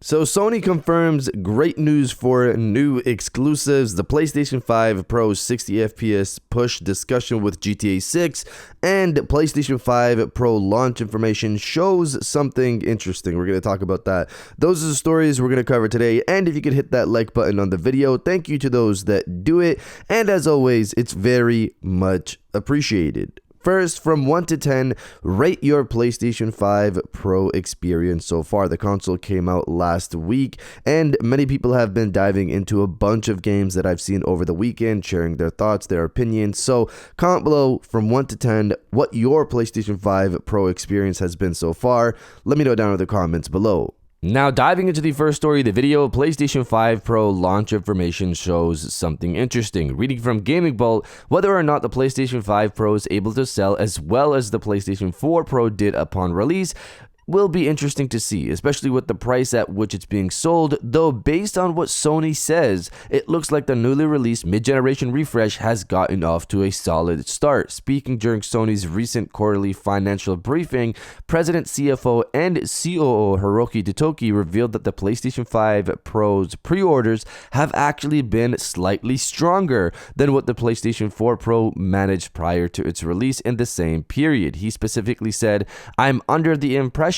So Sony confirms great news for new exclusives, the PlayStation 5 Pro 60 FPS push discussion with GTA 6, and PlayStation 5 Pro launch information shows something interesting. We're going to talk about that. Those are the stories we're going to cover today, and if you could hit that like button on the video, thank you to those that do it, and as always, it's very much appreciated. First, from 1 to 10, rate your PlayStation 5 Pro experience so far. The console came out last week, and many people have been diving into a bunch of games that I've seen over the weekend, sharing their thoughts, their opinions. So, comment below from 1 to 10 what your PlayStation 5 Pro experience has been so far. Let me know down in the comments below. Now, diving into the first story of the video, PlayStation 5 Pro launch information shows something interesting. Reading from Gaming Bolt, whether or not the PlayStation 5 Pro is able to sell as well as the PlayStation 4 Pro did upon release will be interesting to see, especially with the price at which it's being sold, though based on what Sony says, it looks like the newly released mid-generation refresh has gotten off to a solid start. Speaking during Sony's recent quarterly financial briefing, President, CFO, and COO Hiroki Totoki revealed that the PlayStation 5 Pro's pre-orders have actually been slightly stronger than what the PlayStation 4 Pro managed prior to its release in the same period. He specifically said, "I'm under the impression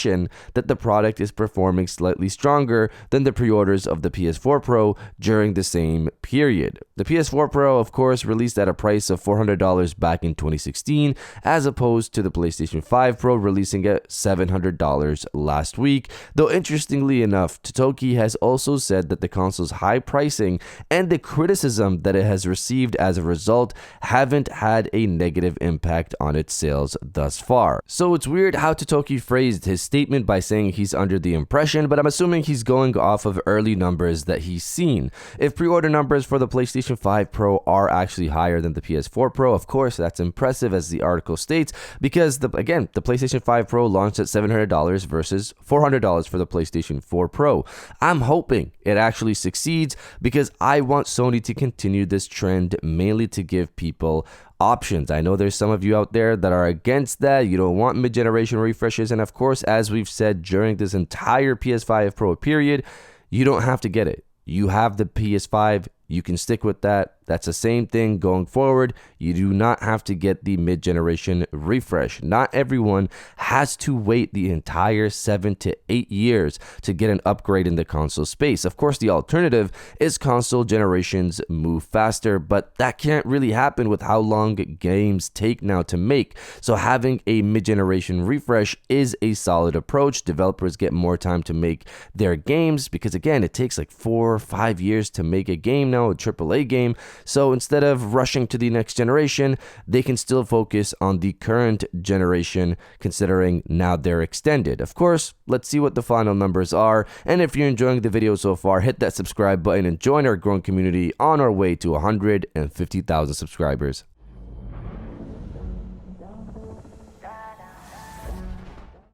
that the product is performing slightly stronger than the pre-orders of the PS4 Pro during the same period." The PS4 Pro, of course, released at a price of $400 back in 2016, as opposed to the PlayStation 5 Pro releasing at $700 last week. Though interestingly enough, Totoki has also said that the console's high pricing and the criticism that it has received as a result haven't had a negative impact on its sales thus far. So it's weird how Totoki phrased his statement by saying he's under the impression, but I'm assuming he's going off of early numbers that he's seen. If pre-order numbers for the PlayStation 5 Pro are actually higher than the PS4 Pro, of course, that's impressive, as the article states, because the PlayStation 5 Pro launched at $700 versus $400 for the PlayStation 4 Pro. I'm hoping it actually succeeds because I want Sony to continue this trend, mainly to give people options. I know there's some of you out there that are against that. You don't want mid-generation refreshes, and of course, as we've said during this entire PS5 Pro period, you don't have to get it. You have the PS5, you can stick with that. That's the same thing going forward. You do not have to get the mid-generation refresh. Not everyone has to wait the entire 7 to 8 years to get an upgrade in the console space. Of course, the alternative is console generations move faster, but that can't really happen with how long games take now to make. So having a mid-generation refresh is a solid approach. Developers get more time to make their games because, again, it takes like 4 or 5 years to make a game now, a AAA game. So instead of rushing to the next generation, they can still focus on the current generation, considering now they're extended. Of course, let's see what the final numbers are. And if you're enjoying the video so far, hit that subscribe button and join our growing community on our way to 150,000 subscribers.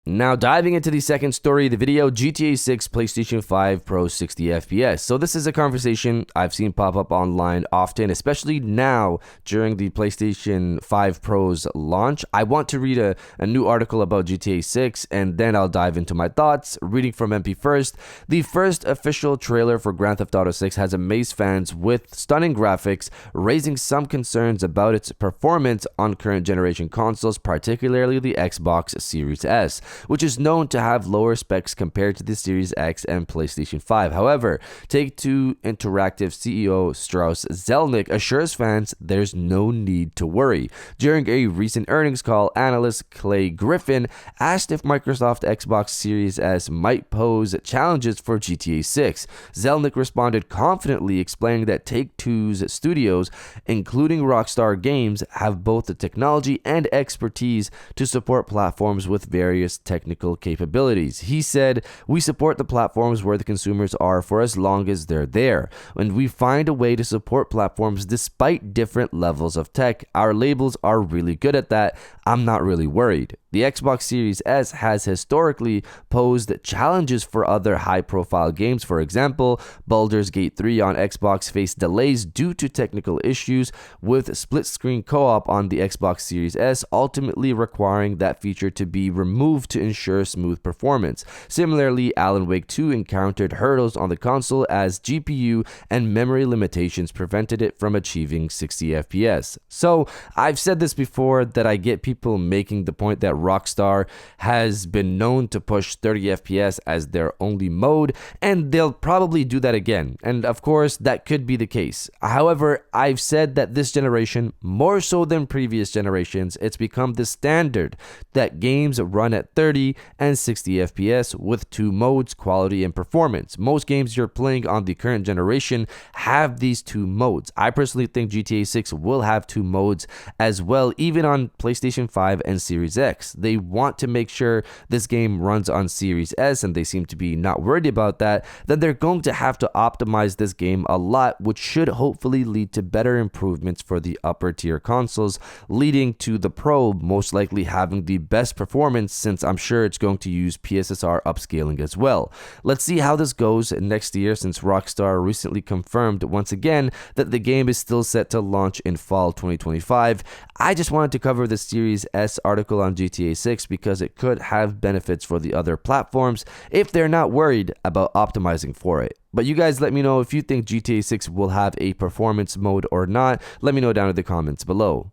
Now, diving into the second story of the video, GTA 6 PlayStation 5 Pro 60 FPS. So this is a conversation I've seen pop up online often, especially now during the PlayStation 5 Pro's launch. I want to read a new article about GTA 6, and then I'll dive into my thoughts. Reading from MP first, the first official trailer for Grand Theft Auto 6 has amazed fans with stunning graphics, raising some concerns about its performance on current generation consoles, particularly the Xbox Series S, which is known to have lower specs compared to the Series X and PlayStation 5. However, Take-Two Interactive CEO Strauss Zelnick assures fans there's no need to worry. During a recent earnings call, analyst Clay Griffin asked if Microsoft Xbox Series S might pose challenges for GTA 6. Zelnick responded confidently, explaining that Take-Two's studios, including Rockstar Games, have both the technology and expertise to support platforms with various technical capabilities. He said, "We support the platforms where the consumers are for as long as they're there, and we find a way to support platforms despite different levels of tech. Our labels are really good at that. I'm not really worried." The Xbox Series S has historically posed challenges for other high-profile games. For example, Baldur's Gate 3 on Xbox faced delays due to technical issues with split-screen co-op on the Xbox Series S, ultimately requiring that feature to be removed to ensure smooth performance. Similarly, Alan Wake 2 encountered hurdles on the console as GPU and memory limitations prevented it from achieving 60 FPS. So, I've said this before that I get people making the point that Rockstar has been known to push 30 FPS as their only mode, and they'll probably do that again. And of course, that could be the case. However, I've said that this generation, more so than previous generations, it's become the standard that games run at 30 and 60 FPS with two modes, quality and performance. Most games you're playing on the current generation have these two modes. I personally think GTA 6 will have two modes as well, even on PlayStation 5 and Series X. They want to make sure this game runs on Series S, and they seem to be not worried about that. Then they're going to have to optimize this game a lot, which should hopefully lead to better improvements for the upper tier consoles, leading to the Pro most likely having the best performance, since I'm sure it's going to use PSSR upscaling as well. Let's see how this goes next year, since Rockstar recently confirmed once again that the game is still set to launch in fall 2025. I just wanted to cover the Series S article on GTA 6 because it could have benefits for the other platforms if they're not worried about optimizing for it. But you guys let me know if you think GTA 6 will have a performance mode or not. Let me know down in the comments below.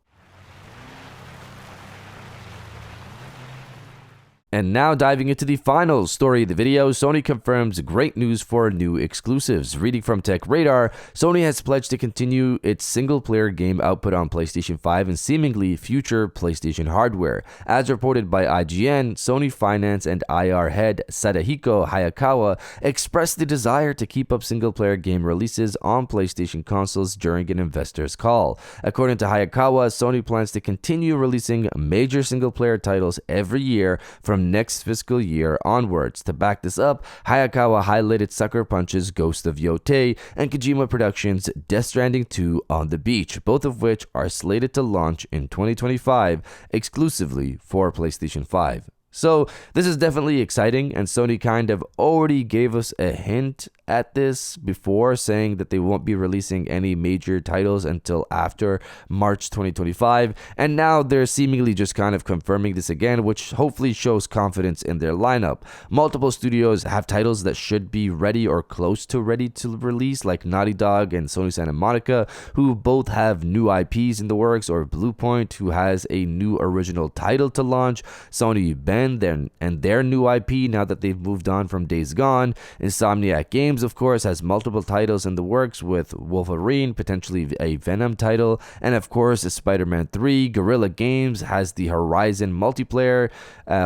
And now diving into the final story of the video, Sony confirms great news for new exclusives. Reading from Tech Radar, Sony has pledged to continue its single-player game output on PlayStation 5 and seemingly future PlayStation hardware. As reported by IGN, Sony Finance and IR head Sadahiko Hayakawa expressed the desire to keep up single-player game releases on PlayStation consoles during an investor's call. According to Hayakawa, Sony plans to continue releasing major single-player titles every year from next fiscal year onwards. To back this up, Hayakawa highlighted Sucker Punch's Ghost of Yotei and Kojima Productions' Death Stranding 2 on the Beach, both of which are slated to launch in 2025 exclusively for PlayStation 5. So this is definitely exciting, and Sony kind of already gave us a hint at this before, saying that they won't be releasing any major titles until after March 2025, and now they're seemingly just kind of confirming this again, which hopefully shows confidence in their lineup. Multiple studios have titles that should be ready or close to ready to release, like Naughty Dog and Sony Santa Monica, who both have new IPs in the works, or Bluepoint, who has a new original title to launch, Sony Bend and their new IP now that they've moved on from Days Gone. Insomniac Games, of course, has multiple titles in the works, with Wolverine, potentially a Venom title, and of course Spider-Man 3. Guerrilla Games has the Horizon multiplayer,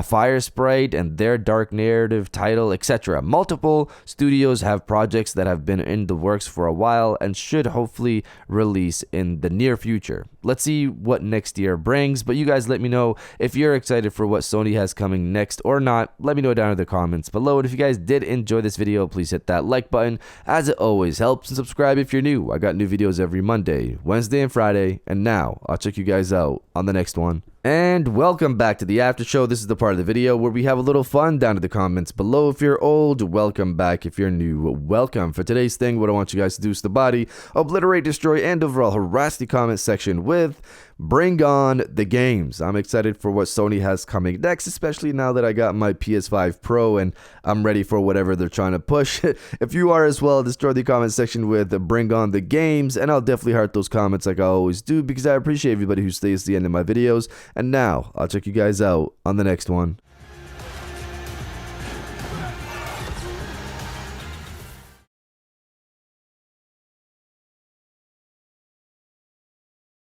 Fire Sprite and their dark narrative title, etc. Multiple studios have projects that have been in the works for a while and should hopefully release in the near future. Let's see what next year brings, but you guys let me know if you're excited for what Sony has coming next or not. Let me know down in the comments below. And if you guys did enjoy this video, please hit that like button, as it always helps, and subscribe if you're new. I got new videos every Monday, Wednesday, and Friday, and now I'll check you guys out on the next one. And welcome back to the after show. This is the part of the video where we have a little fun down in the comments below. If you're old, welcome back. If you're new, welcome. For today's thing, what I want you guys to do is the body, obliterate, destroy, and overall harass the comment section with Bring On the Games. I'm excited for what Sony has coming next, especially now that I got my PS5 Pro and I'm ready for whatever they're trying to push. If you are as well, destroy the comment section with Bring On the Games, and I'll definitely heart those comments like I always do, because I appreciate everybody who stays to the end of my videos. And now, I'll check you guys out on the next one.